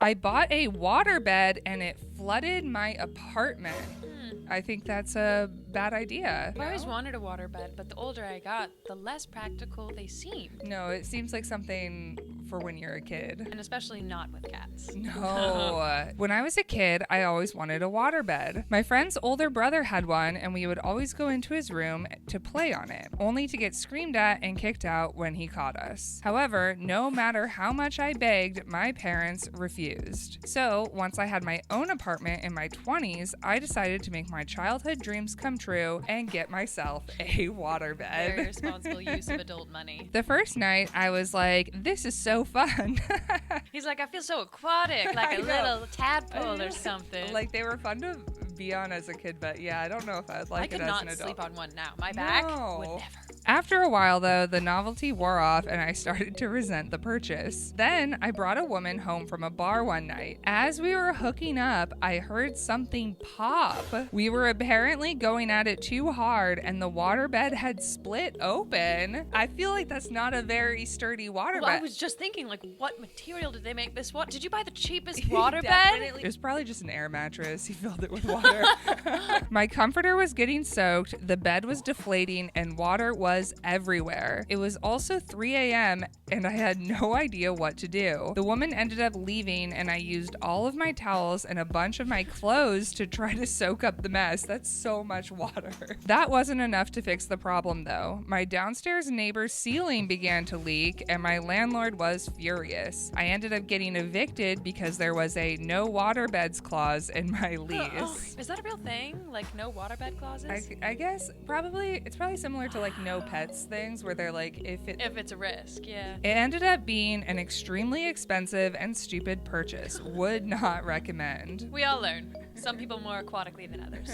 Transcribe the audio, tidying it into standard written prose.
I bought a waterbed and it flooded my apartment. I think that's a bad idea. I always wanted a waterbed, but the older I got, the less practical they seemed. No, it seems like something for when you're a kid. And especially not with cats. No. When I was a kid, I always wanted a waterbed. My friend's older brother had one, and we would always go into his room to play on it, only to get screamed at and kicked out when he caught us. However, no matter how much I begged, my parents refused. So, once I had my own apartment in my 20s, I decided to make my childhood dreams come true and get myself a waterbed. Very responsible use of adult money. The first night, I was like, this is so fun. He's like, I feel so aquatic, like a I know. little tadpole or something. Like, they were fun to be on as a kid, but yeah, I don't know if I'd like I it could as not an adult. sleep on one now. My back No. would never. After a while, though, the novelty wore off and I started to resent the purchase. Then I brought a woman home from a bar one night. As we were hooking up, I heard something pop. We were apparently going at it too hard and the waterbed had split open. I feel like that's not a very sturdy waterbed. Well, I was just thinking, like, what material did they make this? What did you buy the cheapest waterbed? Definitely. It was probably just an air mattress. He filled it with water. My comforter was getting soaked, the bed was deflating, and water was everywhere. It was also 3 a.m. and I had no idea what to do. The woman ended up leaving and I used all of my towels and a bunch of my clothes to try to soak up the mess. That's so much water. That wasn't enough to fix the problem though. My downstairs neighbor's ceiling began to leak and my landlord was furious. I ended up getting evicted because there was a no waterbeds clause in my lease. Is that a real thing? Like, no waterbed clauses? I guess it's probably similar to like no pets things where they're like if If it's a risk, yeah. it ended up being an extremely expensive and stupid purchase. Would not recommend. We all learn. Some people more aquatically than others.